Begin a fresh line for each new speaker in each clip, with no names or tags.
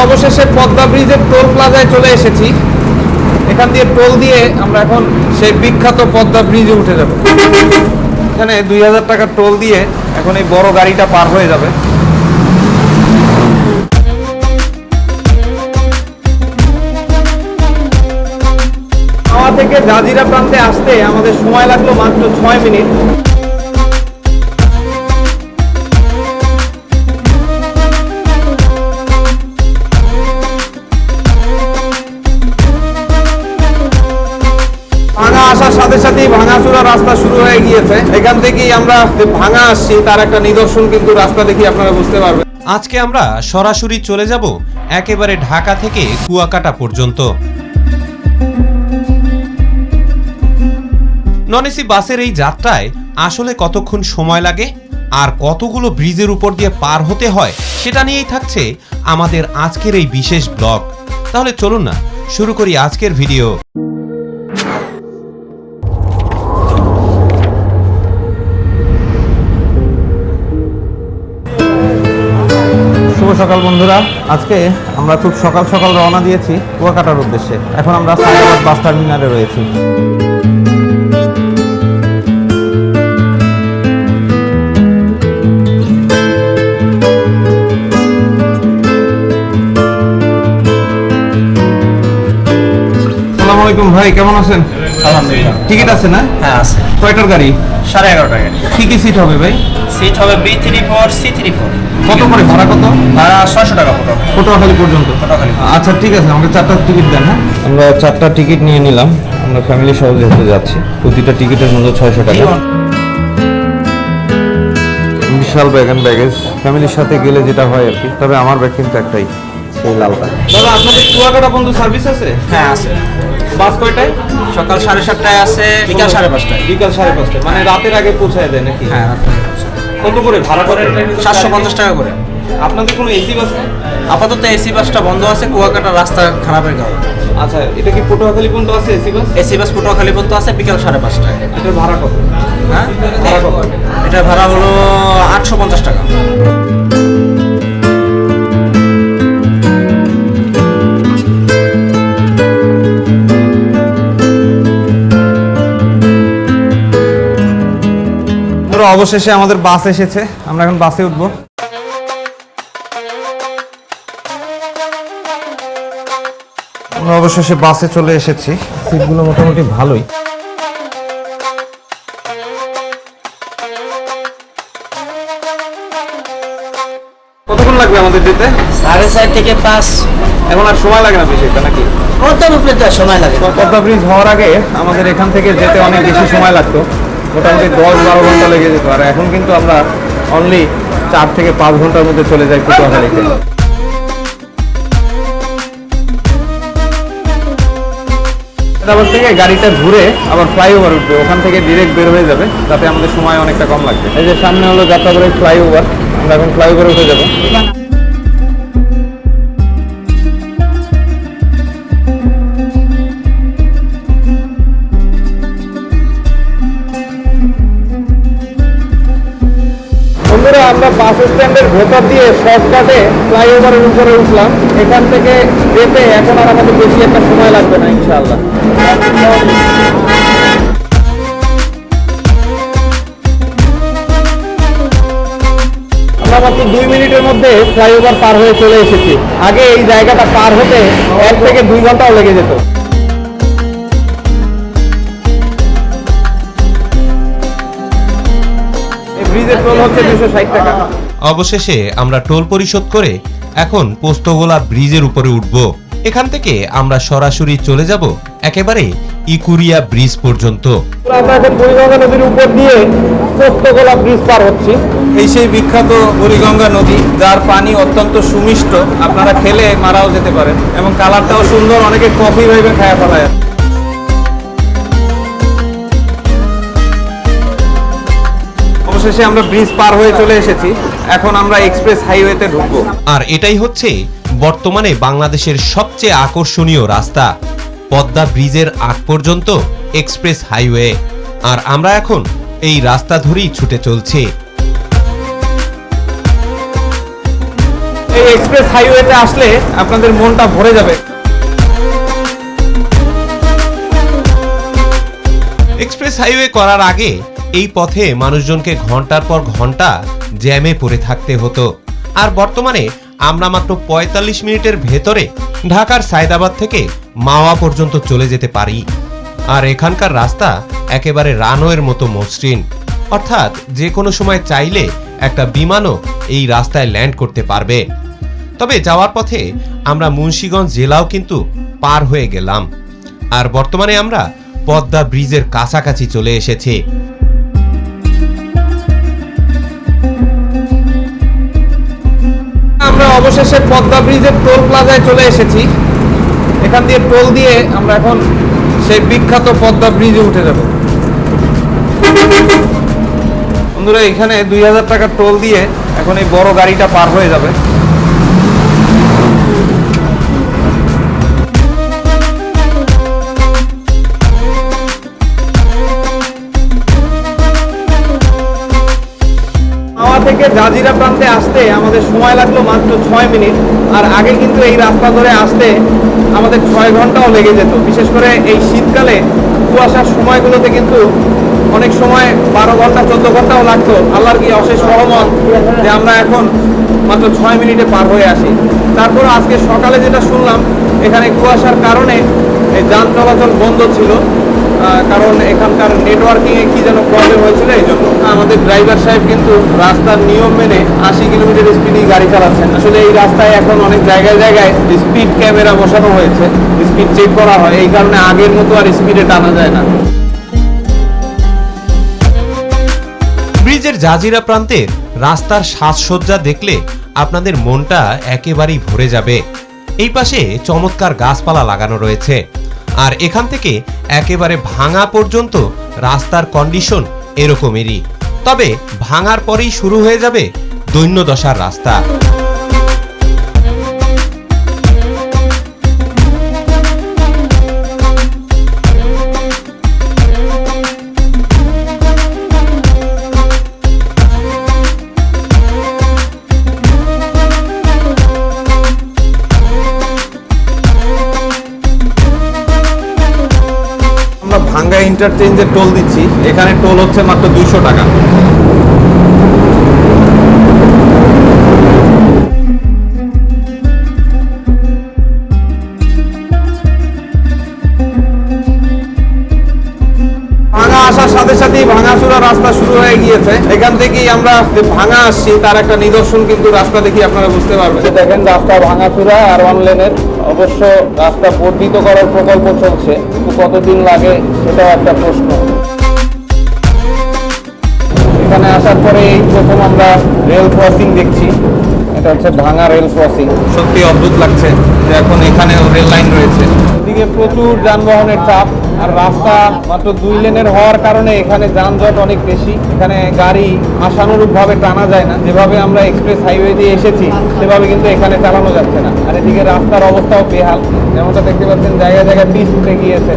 অবশেষে পদ্মা ব্রিজের টোল প্লাজায় চলে এসেছি। এখান দিয়ে টোল দিয়ে আমরা এখন সেই বিখ্যাত পদ্মা ব্রিজে উঠে যাব। এখানে 2000 টাকা টোল দিয়ে এখন এই বড় গাড়িটা পার হয়ে যাবে। মাওয়া থেকে জাজিরা প্রান্তে আসতে আমাদের সময় লাগলো মাত্র 6 মিনিট। ভাঙা আসার সাথে সাথেই ভাঙাচোরা রাস্তা শুরু হয়ে গিয়েছে। এখান থেকেই আমরা যে ভাঙা আসছি তার একটা নিদর্শন কিন্তু রাস্তা দেখি আপনারা বুঝতে পারবেন।
আজকে আমরা সরাসরি চলে যাব একেবারে ঢাকা থেকে কুয়াকাটা পর্যন্ত। নন এসি বাসের এই যাত্রায় আসলে কতক্ষণ সময় লাগে আর কতগুলো ব্রিজের উপর দিয়ে পার হতে হয় সেটা নিয়েই থাকছে আমাদের আজকের এই বিশেষ ব্লগ। তাহলে চলুন না শুরু করি আজকের ভিডিও।
শুভ সকাল বন্ধুরা, আজকে আমরা খুব সকাল সকাল রওনা দিয়েছি কুয়াকাটার উদ্দেশ্যে। এখন আমরা সাইদাবাদ বাস টার্মিনালে রয়েছি। আসসালামু আলাইকুম ভাই, কেমন আছেন?
আলহামদুলিল্লাহ।
টিকিট আছে না?
হ্যাঁ আছে।
কয়টার গাড়ি?
11:30 টাকা।
কি কি সিট হবে ভাই?
সিট হবে B34 C34।
কত করে ভাড়া? কত
ভাড়া 600 টাকা
পটুয়াখালী পর্যন্ত?
পটুয়াখালী।
আচ্ছা ঠিক আছে, আমাকে 4টা টিকিট দেন। হ্যাঁ, আমরা 4টা টিকিট নিয়ে নিলাম। আমরা ফ্যামিলি সহ যেতে যাচ্ছি। প্রতিটা টিকিটের মূল্য 600 টাকা। বিশাল ব্যাগ এন্ড ব্যাগেজ, ফ্যামিলির সাথে গেলে যেটা হয় আর কি। তবে আমার ব্যাগ কিন্তু একটাই, সেই লালটা। দাদা, আপনাদের কুয়াকাটা বন্ধু সার্ভিস আছে?
হ্যাঁ আছে।
বাস কয়টায়?
সকাল 5:30টায় আছে, বিকাল 5:30টায়।
বিকাল 5:30টায়, মানে রাতের আগে পৌঁছায় দেয় নাকি?
হ্যাঁ।
কত করে ভাড়া করেন?
750 টাকা করে।
আপনাদের কোনো এসি বাস নেই?
আপাতত এসি বাসটা বন্ধ আছে কুয়াকাটা রাস্তা খারাপের কারণে।
আচ্ছা, এটা কি পটুয়াখালী পর্যন্ত আছে AC bus?
AC bus Patuakhali পর্যন্ত আছে বিকাল 5:30টায়।
এটার ভাড়া কত?
হ্যাঁ,
ভাড়া কত?
এটা ভাড়া হলো 850 টাকা।
অবশেষে আমাদের বাস এসেছে, আমরা এখন বাসে উঠবো। আমরা অবশেষে বাসে চলে এসেছি। সিটগুলো মোটামুটি ভালোই। কতক্ষণ লাগবে আমাদের যেতে?
4:30 থেকে 5।
এখন আর সময় লাগে না বেশি, এটা নাকি?
সময় লাগে।
পদ্মা ব্রিজ হওয়ার আগে আমাদের এখান থেকে যেতে অনেক বেশি সময় লাগতো, মোটামুটি 10-12 ঘন্টা লেগে যেত। আর এখন কিন্তু আমরা অনলি 4 থেকে 5 ঘন্টার মধ্যে চলে যাই পটুয়াখালীতে। তারপর থেকে গাড়িটা ঘুরে আবার ফ্লাইওভার উঠবে, ওখান থেকে ডিরেক্ট বের হয়ে যাবে, যাতে আমাদের সময় অনেকটা কম লাগবে। এই যে সামনে হলো যাত্রাবাড়ি ফ্লাইওভার, আমরা এখন ফ্লাইওভারে উঠে যাবো। বন্ধুরা, আমরা বাস স্ট্যান্ডের ভেতর দিয়ে শর্টকাটে ফ্লাইওভারের উপরে উঠলাম। এখান থেকে যেতে এখন আর আমাদের বেশি একটা সময় লাগবে না ইনশাআল্লাহ। আমরা মাত্র 2 মিনিটের মধ্যে ফ্লাইওভার পার হয়ে চলে এসেছি। আগে এই জায়গাটা পার হতে 1 থেকে 2 ঘন্টাও লেগে যেত। ব্রিজের টোল হচ্ছে 260 টাকা।
অবশেষে আমরা টোল পরিশোধ করে এখন পোস্তগোলা ব্রিজের উপরে উঠব। এখান থেকে আমরা সরাসরি চলে যাব একেবারে ইকুরিয়া ব্রিজ পর্যন্ত।
আমরা এখন বুড়িগঙ্গা নদীর উপর দিয়ে পোস্তগোলা ব্রিজ পার হচ্ছি। এই সেই বিখ্যাত বুড়িগঙ্গা নদী, যার পানি অত্যন্ত সুমিষ্ট, আপনারা খেলে মারাও যেতে পারেন, এবং কালারটাও সুন্দর। অনেকে কফি ভাইবে খায়া ফেলায়। অবশেষে আমরা ব্রিজ পার হয়ে চলে এসেছি। এখন আমরা এক্সপ্রেস হাইওয়েতে ঢুকবো।
আর এটাই হচ্ছে বর্তমানে বাংলাদেশের সবচেয়ে আকর্ষণীয় রাস্তা, পদ্মা ব্রিজের আগ পর্যন্ত এক্সপ্রেস হাইওয়ে। আর আমরা এখন এই রাস্তা ধরেই ছুটে চলছি।
এই এক্সপ্রেস হাইওয়েতে আসলে আপনাদের মনটা ভরে যাবে।
এক্সপ্রেস হাইওয়ে করার আগে এই পথে মানুষজনকে ঘন্টার পর ঘন্টা জ্যামে পড়ে থাকতে হতো, আর বর্তমানে আমরা মাত্র ৪৫ মিনিটের ভেতরে ঢাকার সায়দাবাদ থেকে মাওয়া পর্যন্ত চলে যেতে পারি। আর এখানকার রাস্তা একেবারে রানওয়ের মতো মসৃণ, অর্থাৎ যে কোনো সময় চাইলে একটা বিমানও এই রাস্তায় ল্যান্ড করতে পারবে। তবে যাওয়ার পথে আমরা মুন্সিগঞ্জ জেলাও কিন্তু পার হয়ে গেলাম, আর বর্তমানে আমরা পদ্মা ব্রিজের কাছাকাছি চলে এসেছি।
আমরা অবশেষে পদ্মা ব্রিজের টোল প্লাজায় চলে এসেছি। এখান দিয়ে টোল দিয়ে আমরা এখন সেই বিখ্যাত পদ্মা ব্রিজে উঠে যাব। বন্ধুরা, এখানে ২০০০ টাকা টোল দিয়ে এখন এই বড় গাড়িটা পার হয়ে যাবে। মাওয়া থেকে জাজিরা প্রান্তে আসতে আমাদের সময় লাগলো মাত্র ৬ মিনিট, আর আগে কিন্তু এই রাস্তা ধরে আসতে আমাদের ৬ ঘন্টাও লেগে যেত। বিশেষ করে এই শীতকালে কুয়াশার সময়গুলোতে কিন্তু অনেক সময় ১২ ঘন্টা ১৪ ঘন্টাও লাগতো। আল্লাহর কি অশেষ রহমত যে আমরা এখন মাত্র ৬ মিনিটে পার হয়ে আসি। তারপর আজকে সকালে যেটা শুনলাম, এখানে কুয়াশার কারণে এই যান চলাচল বন্ধ ছিল, কারণ এখানকার নেটওয়ার্কিংয়ে কি যেন প্রবলেম হয়েছিল। এই জন্য আমাদের ড্রাইভার সাহেব কিন্তু রাস্তার নিয়ম মেনে ৮০ কিলোমিটার স্পিডেই গাড়ি চালাচ্ছেন। আসলে এই রাস্তায় এখন অনেক জায়গায় জায়গায় স্পিড ক্যামেরা বসানো হয়েছে, স্পিড চেক করা হয়, এই কারণে আগের মতো আর স্পিডে টানা যায় না।
ব্রিজের জাজিরা প্রান্তের রাস্তার সাজসজ্জা দেখলে আপনাদের মনটা একেবারেই ভরে যাবে। এই পাশে চমৎকার গাছপালা লাগানো রয়েছে, আর এখান থেকে একেবারে ভাঙা পর্যন্ত রাস্তার কন্ডিশন এরকমেরই। তবে ভাঙার পরেই শুরু হয়ে যাবে দৈন্যদশার রাস্তা।
ভাঙ্গা ইন্টারচেঞ্জের টোল দিচ্ছি। এখানে টোল হচ্ছে মাত্র ২০০ টাকা। ভাঙা আসার সাথে সাথেই ভাঙাচুরা রাস্তা শুরু হয়ে গিয়েছে। এখান থেকেই আমরা যে ভাঙা আসছি তার একটা নিদর্শন কিন্তু রাস্তা দেখি আপনারা বুঝতে পারবেন। দেখেন রাস্তা ভাঙাচুরা আর 1 লেনের। অবশ্য রাস্তা বর্ধিত করার প্রকল্প চলছে, কিন্তু কতদিন লাগে সেটাও একটা প্রশ্ন। এখানে আসার পরে এই প্রথম আমরা রেল ক্রসিং দেখছি। এটা হচ্ছে ভাঙা রেল ক্রসিং। সত্যি অদ্ভুত লাগছে যে এখন এখানে রেল লাইন রয়েছে। এদিকে প্রচুর যানবাহনের চাপ, আর রাস্তা মাত্র 2 লেনের হওয়ার কারণে এখানে যানজট অনেক বেশি। এখানে গাড়ি আশানুরূপভাবে টানা যায় না। যেভাবে আমরা এক্সপ্রেস হাইওয়ে দিয়ে এসেছি সেভাবে কিন্তু এখানে চালানো যাচ্ছে না। আর এদিকে রাস্তার অবস্থাও বেহাল, যেমনটা দেখতে পাচ্ছেন জায়গায় জায়গায় পিচ উঠে গিয়েছে।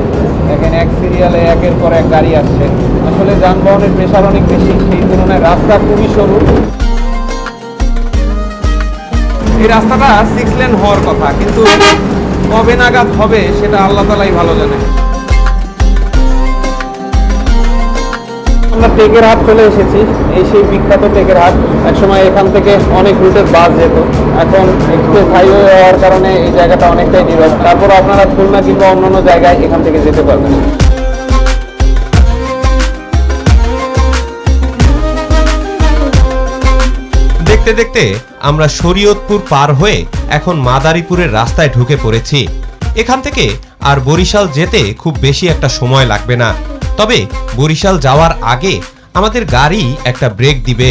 দেখেন এক সিরিয়ালে একের পর এক গাড়ি আসছে। আসলে যানবাহনের প্রেশার অনেক বেশি, সেই তুলনায় রাস্তা খুবই সরু। এই রাস্তাটা 6 লেন হওয়ার কথা, কিন্তু কবে নাগাদ হবে সেটা আল্লাহ তাআলাই ভালো জানে। আমরা টেকের হাট চলে এসেছি। এই সেই বিখ্যাত টেকের হাট। একসময় এখান থেকে অনেক রুটের বাস যেত, এখন এক্সপ্রেস হাইওয়ে হওয়ার কারণে এই জায়গাটা অনেকটাই নীরব। তারপর আপনারা খুলনা কিংবা অন্যান্য জায়গায় এখান থেকে যেতে পারবেন।
দেখতে দেখতে আমরা শরীয়তপুর পার হয়ে এখন মাদারীপুরের রাস্তায় ঢুকে পড়েছি। এখান থেকে আর বরিশাল যেতে খুব বেশি একটা সময় লাগবে না। তবে বরিশাল যাওয়ার আগে আমাদের গাড়ি একটা ব্রেক দিবে।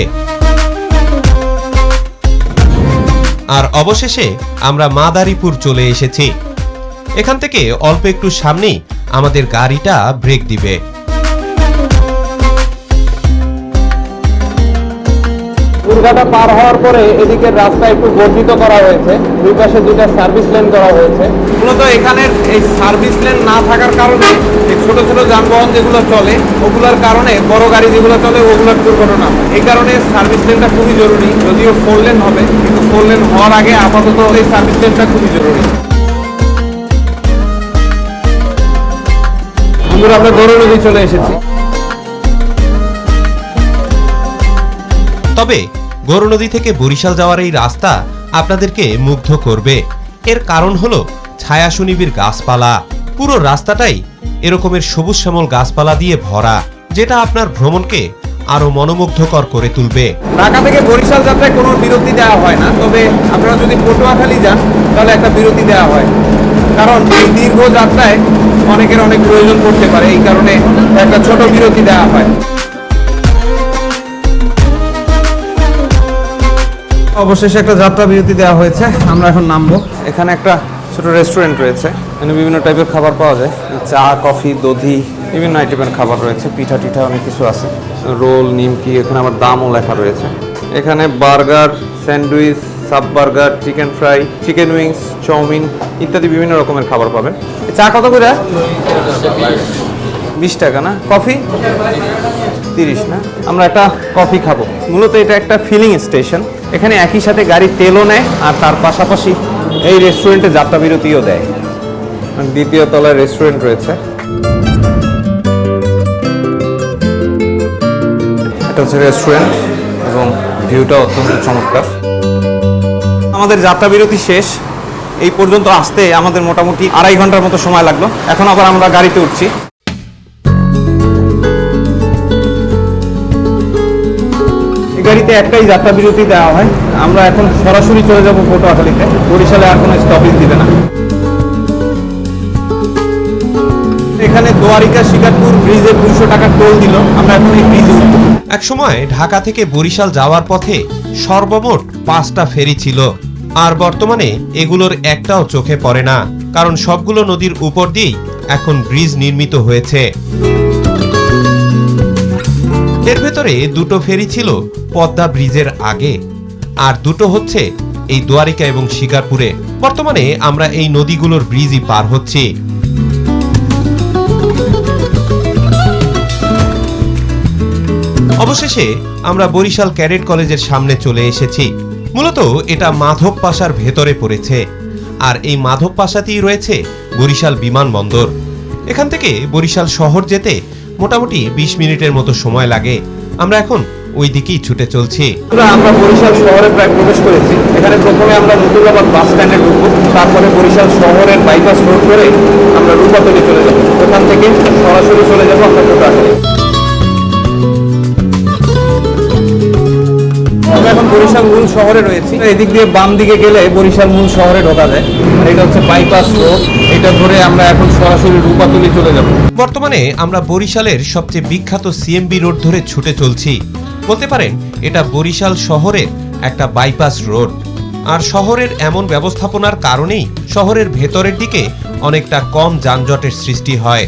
আর অবশেষে আমরা মাদারীপুর চলে এসেছি। এখান থেকে অল্প একটু সামনেই আমাদের গাড়িটা ব্রেক দিবে।
সুরঘাটা পার হওয়ার পরে এদিকের রাস্তা একটু বর্ধিত করা হয়েছে, দুই পাশে দুইটা সার্ভিস লেন করা হয়েছে। মূলত এখানের এই সার্ভিস লেন না থাকার কারণে এই ছোট ছোট যানবাহন যেগুলো চলে ওগুলোর কারণে বড় গাড়ি যেগুলো চলে ওগুলোর দুর্ঘটনা হয়। এই কারণে সার্ভিস লেনটা খুবই জরুরি, যদিও 4 লেন হবে, কিন্তু 4 লেন হওয়ার আগে আপাতত এই সার্ভিস লেনটা খুবই জরুরি। বন্ধুরা, আমরা গৌরনদী চলে এসেছি।
তবে গৌরনদী থেকে বরিশাল যাওয়ার এই রাস্তা আপনাদেরকে মুগ্ধ করবে। এর কারণ হলো ছায়া সুনিবিড় গাছপালা। পুরো রাস্তাটাই এরকমের সবুজ শ্যামল গাছপালা দিয়ে ভরা, যেটা আপনার ভ্রমণকে আরো মনোমুগ্ধকর করে তুলবে।
ঢাকা থেকে বরিশাল যাত্রায় কোনো বিরতি দেওয়া হয় না, তবে আপনারা যদি পটুয়াখালী যান তাহলে একটা বিরতি দেওয়া হয়, কারণ এই দীর্ঘ যাত্রায় অনেকের অনেক প্রয়োজন পড়তে পারে, এই কারণে একটা ছোট বিরতি দেওয়া হয়। অবশেষে একটা যাত্রা বিরতি দেওয়া হয়েছে, আমরা এখন নামবো। এখানে একটা ছোট রেস্টুরেন্ট রয়েছে, এখানে বিভিন্ন টাইপের খাবার পাওয়া যায়, চা, কফি, দধি, বিভিন্ন আইটেমের খাবার রয়েছে, পিঠা টিঠা অনেক কিছু আছে, রোল, নিমকি, এখানে আবার দামও লেখা রয়েছে। এখানে burger, sandwich, sub burger, chicken fry, chicken wings, chow mein ইত্যাদি বিভিন্ন রকমের খাবার পাবেন। চা কত করে? 20 টাকা না? কফি 30 না? আমরা একটা কফি খাবো। মূলত এটা একটা ফিলিং স্টেশন, এখানে একই সাথে গাড়ির তেলও নেয় আর তার পাশাপাশি এই রেস্টুরেন্টে যাত্রা বিরতিও দেয়। দ্বিতীয় তলায় রেস্টুরেন্ট রয়েছে। এটা হচ্ছে রেস্টুরেন্ট এবং ভিউটা অত্যন্ত চমৎকার। আমাদের যাত্রা বিরতি শেষ, এই পর্যন্ত আসতে আমাদের মোটামুটি 2.5 ঘন্টার মতো সময় লাগলো। এখন আবার আমরা গাড়িতে উঠছি। গাড়িতে একটাই যাত্রা বিরতি দেওয়া হয়, আমরা এখন সরাসরি চলে যাব পটুয়াখালীতে, বরিশালে আর কোনো স্টপেজ দিবে না। এখানে দোয়ারিকা শিকারপুর ব্রিজে 200 টাকা টোল দিল, আমরা এখন এই ব্রিজে উঠব।
এক সময় ঢাকা থেকে বরিশাল যাওয়ার পথে সর্বমোট 5টা ফেরি ছিল, আর বর্তমানে এগুলোর একটাও চোখে পড়ে না, কারণ সবগুলো নদীর উপর দিয়েই এখন ব্রিজ নির্মিত হয়েছে। এর ভেতরে 2টো ফেরি ছিল পদ্মা ব্রিজের আগে, আর 2টো হচ্ছে এই দোয়ারিকা এবং শিকারপুরে। বর্তমানে আমরা এই নদীগুলোর ব্রিজই পার হচ্ছি। অবশেষে আমরা বরিশাল ক্যাডেট কলেজের সামনে চলে এসেছি। মূলত এটা মাধব পাশার ভেতরে পড়েছে, আর এই মাধব পাশাতেই রয়েছে বরিশাল বিমানবন্দর। এখান থেকে বরিশাল শহর যেতে মোটামুটি 20 মিনিটের মতো সময় লাগে। আমরা এখন ওই দিকেই ছুটে চলছি।
আমরা বরিশাল শহরে প্রায় প্রবেশ করেছি। এখানে প্রথমে আমরা নতুরাবাদ বাস স্ট্যান্ডে ঢুকবো, তারপরে বরিশাল শহরের বাইপাস রোড করে আমরা রূপাতলি চলে যাব, ওখান থেকে সরাসরি চলে যাব আমরা পটুয়াখালী। আমরা এখন বরিশাল মূল শহরে রয়েছি। এদিক দিয়ে বাম দিকে গেলে বরিশাল মূল শহরে ঢোকা যায়, আর এটা হচ্ছে বাইপাস রোড, এটা ধরে আমরা এখন সরাসরি রূপাতলি চলে যাব।
বর্তমানে আমরা বরিশালের সবচেয়ে বিখ্যাত সিএমবি রোড ধরে ছুটে চলছি। বলতে পারেন এটা বরিশাল শহরের একটা বাইপাস রোড, আর শহরের এমন ব্যবস্থাপনার কারণেই শহরের ভেতরের দিকে অনেকটা কম যানজটের সৃষ্টি হয়।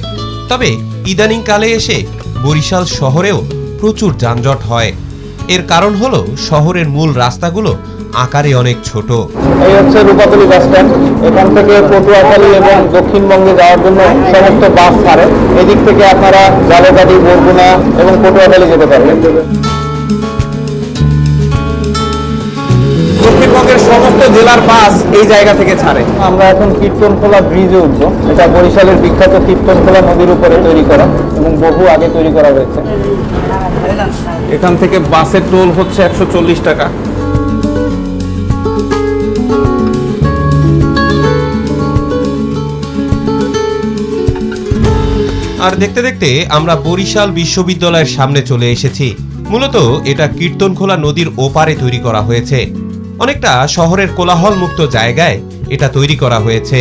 তবে ইদানিং কালে এসে বরিশাল শহরেও প্রচুর যানজট হয়। এর কারণ হলো শহরের মূল রাস্তাগুলো আকারে অনেক ছোট।
এই হচ্ছে রূপাতলি বাস স্ট্যান্ড, এখান থেকে পটুয়াখালী এবং দক্ষিণবঙ্গে যাওয়ার জন্য সমস্ত বাস ছাড়ে। এদিক থেকে আপনারা জালকাঠি, বরগুনা এবং পটুয়াখালী যেতে পারবেন। দক্ষিণবঙ্গের সমস্ত জেলার বাস এই জায়গা থেকে ছাড়ে। আমরা এখন কীর্তনখোলা ব্রিজে উঠবো, এটা বরিশালের বিখ্যাত কীর্তনখোলা নদীর উপরে তৈরি করা এবং বহু আগে তৈরি করা হয়েছে। এখান থেকে বাসের টোল হচ্ছে 140 টাকা।
আর দেখতে দেখতে আমরা বরিশাল বিশ্ববিদ্যালয়ের সামনে চলে এসেছি। মূলত এটা কীর্তনখোলা নদীর ওপারে তৈরি করা হয়েছে। অনেকটা শহরের কোলাহল মুক্ত জায়গায় এটা তৈরি করা হয়েছে।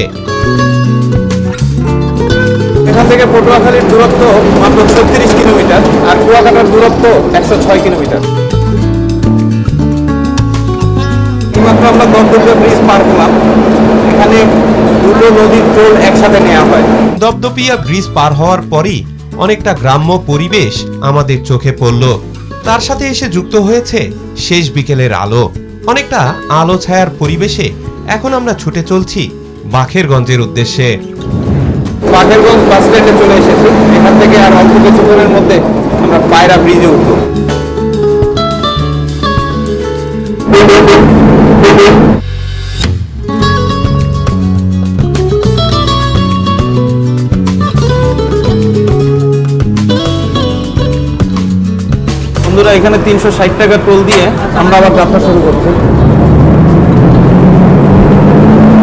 এখান থেকে পটুয়াখালীর দূরত্ব মাত্র 36 কিলোমিটার, আর কুয়াকাটার দূরত্ব 106 কিলোমিটার। এইমাত্র আমরা দমদমিয়া ব্রিজ পার করলাম, এখানে 2টো নদীর টোল একসাথে নেওয়া হয়।
দপদপিয়া ব্রিজ পার হওয়ার পরই অনেকটা গ্রাম্য পরিবেশ আমাদের চোখে পড়ল। তার সাথে এসে যুক্ত হয়েছে শেষ বিকেলের আলো। অনেকটা আলো ছায়ার পরিবেশে এখন আমরা ছুটে চলছি বাখেরগঞ্জের উদ্দেশ্যে।
বাখেরগঞ্জ বাস স্ট্যান্ডে চলে এসেছি। এখান থেকে আর অল্প কিছুক্ষণের মধ্যে আমরা পায়রা ব্রিজে উঠবো। বন্ধুরা, এখানে 360 টাকা টোল দিয়ে আমরা আবার যাত্রা শুরু করছি।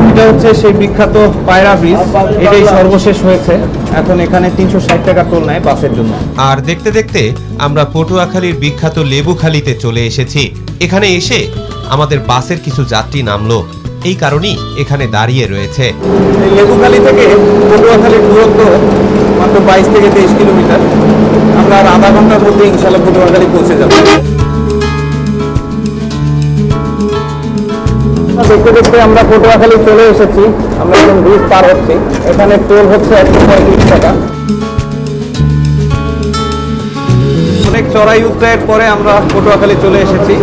এটা হচ্ছে সেই বিখ্যাত পায়রা ব্রিজ, এটাই সর্বশেষ হয়েছে। এখন এখানে 360 টাকা টোল নেয় বাসের জন্য।
আর দেখতে দেখতে আমরা পটুয়াখালীর বিখ্যাত লেবুখালীতে চলে এসেছি। এখানে এসে আমাদের বাসের কিছু যাত্রী নামলো, এই কারণেই এখানে দাঁড়িয়ে রয়েছে।
এই লেবুখালী থেকে পটুয়াখালীর দূরত্ব মাত্র 22 থেকে 23 কিলোমিটার। আমরা আর আধা ঘন্টার মধ্যে ইনশাল্লাহ পটুয়াখালী পৌঁছে যাব। দেখতে দেখতে আমরা পটুয়াখালী চলে এসেছি। আমরা এখন ব্রিজ পার হচ্ছি। এখানে টোল হচ্ছে 135 টাকা। অনেক চড়াই উতরাইয়ের পরে আমরা পটুয়াখালী চলে এসেছি।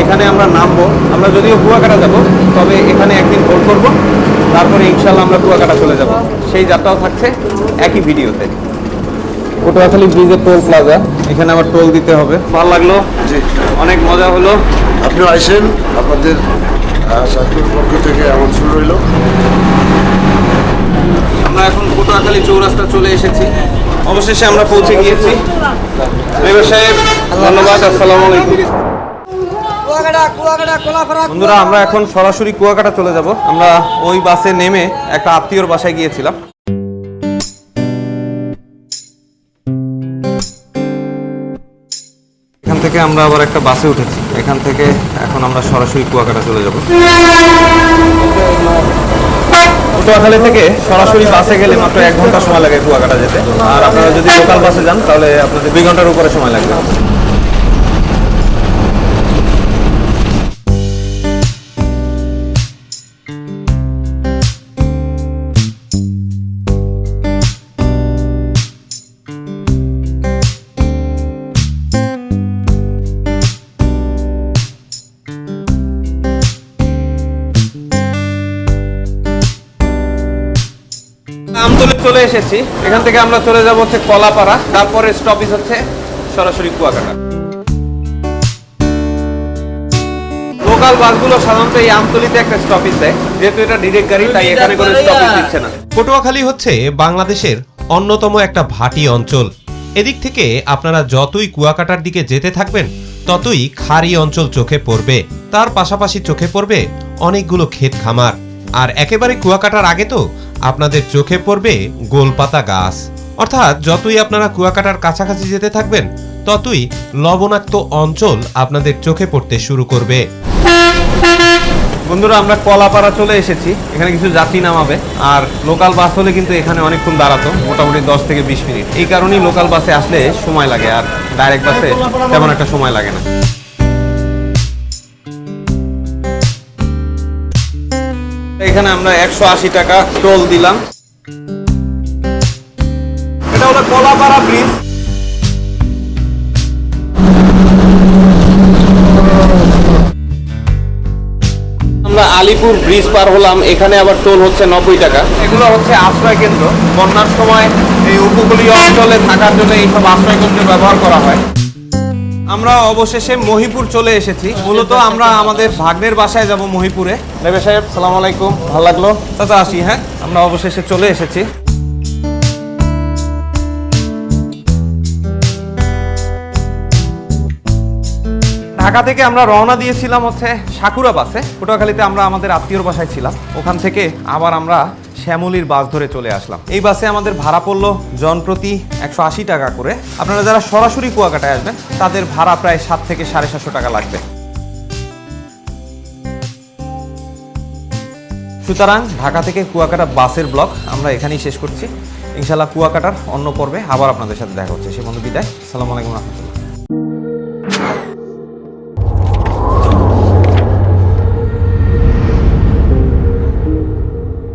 এখানে আমরা নামবো। আমরা যদিও কুয়াকাটা যাব, তবে এখানে একদিন হোল্ড করব, তারপরে ইনশাল্লাহ আমরা কুয়াকাটা চলে যাব। সেই যাত্রাও থাকছে একই ভিডিওতে। পটুয়াখালী ব্রিজের টোল প্লাজা, এখানে আবার টোল দিতে হবে। ভালো লাগলো, অনেক মজা হলো।
আপনিও আইসেন, আপনাদের সাথীর পক্ষ থেকে আমন্ত্রণ রইল।
আমরা এখন পটুয়াখালী চৌরাস্তা চলে এসেছি। অবশেষে আমরা পৌঁছে গিয়েছি। ড্রাইভার সাহেব ধন্যবাদ, আসসালামু আলাইকুম। বন্ধুরা, আমরা এখন সরাসরি কুয়াকাটা চলে যাব। আমরা ওই বাসে নেমে একটা আত্মীয়র বাসায় গিয়েছিলাম। এখান থেকে আমরা আবার একটা বাসে উঠেছি। এখান থেকে এখন আমরা সরাসরি কুয়াকাটা চলে যাব। পটুয়াখালী থেকে সরাসরি বাসে গেলে মাত্র 1 ঘন্টা সময় লাগে কুয়াকাটা যেতে। আর আপনারা যদি লোকাল বাসে যান তাহলে আপনাদের 2 ঘন্টার উপরে সময় লাগবে। আমতলী চলে এসেছি। এখান থেকে আমরা চলে যাব হচ্ছে কলাপাড়া, তারপরে স্টপেজ হচ্ছে সরাসরি কুয়াকাটা। লোকাল বাসগুলো সাধারণত এই আমতলীতে একটা স্টপেজ দেয়, যেহেতু এটা ডিরেক্ট গাড়ি তাই এখানে কোনো স্টপেজ দিচ্ছে না।
পটুয়াখালী হচ্ছে বাংলাদেশের অন্যতম একটা ভাটি অঞ্চল। এদিক থেকে আপনারা যতই কুয়াকাটার দিকে যেতে থাকবেন ততই খাড়ি অঞ্চল চোখে পড়বে। তার পাশাপাশি চোখে পড়বে অনেকগুলো ক্ষেত খামার। আর একেবারে কুয়াকাটার আগে তো আপনাদের চোখে পড়বে গোলপাতা গাছ। অর্থাৎ যতই আপনারা কুয়াকাটার কাছাকাছি যেতে থাকবেন ততই লবণাক্ত অঞ্চল আপনাদের চোখে পড়তে শুরু করবে।
বন্ধুরা, আমরা কলাপাড়া চলে এসেছি। এখানে কিছু যাত্রী নামাবে। আর লোকাল বাস হলে কিন্তু এখানে অনেকক্ষণ দাঁড়াতো, মোটামুটি 10 থেকে 20 মিনিট। এই কারণেই লোকাল বাসে আসলে সময় লাগে, আর ডাইরেক্ট বাসে তেমন একটা সময় লাগে না। এখানে আমরা 180 টাকা টোল দিলাম। এটা হলো কলাপাড়া ব্রিজ। আমরা আলিপুর ব্রিজ পার হলাম। এখানে আবার টোল হচ্ছে 90 টাকা। এগুলো হচ্ছে আশ্রয় কেন্দ্র। বন্যার সময় এই উপকূলীয় অঞ্চলে থাকার জন্য এইসব আশ্রয় কেন্দ্র ব্যবহার করা হয়। আমরা অবশেষে মহিপুর চলে এসেছি। মূলত আমরা আমাদের ভাগ্নের বাসায় যাব মহিপুরে। ড্রাইভার সাহেব সালাম আলাইকুম, ভালো লাগলো। চাচা আসি। হ্যাঁ, আমরা অবশেষে চলে এসেছি। ঢাকা থেকে আমরা রওনা দিয়েছিলাম হচ্ছে সাকুরা বাসে। পটুয়াখালীতে আমরা আমাদের আত্মীয়র বাসায় ছিলাম। ওখান থেকে আবার আমরা শ্যামলীর বাস ধরে চলে আসলাম। এই বাসে আমাদের ভাড়া পড়লো জনপ্রতি 180 টাকা করে। আপনারা যারা সরাসরি কুয়াকাটায় আসবেন তাদের ভাড়া প্রায় 7 থেকে 750 টাকা লাগবে। সুতরাং ঢাকা থেকে কুয়াকাটা বাসের ব্লগ আমরা এখানেই শেষ করছি। ইনশাল্লাহ কুয়াকাটার অন্য পর্বে আবার আপনাদের সাথে দেখা হচ্ছে। সে বন্ধু বিদায়, আসসালামু আলাইকুম রহমতুল্লাহ।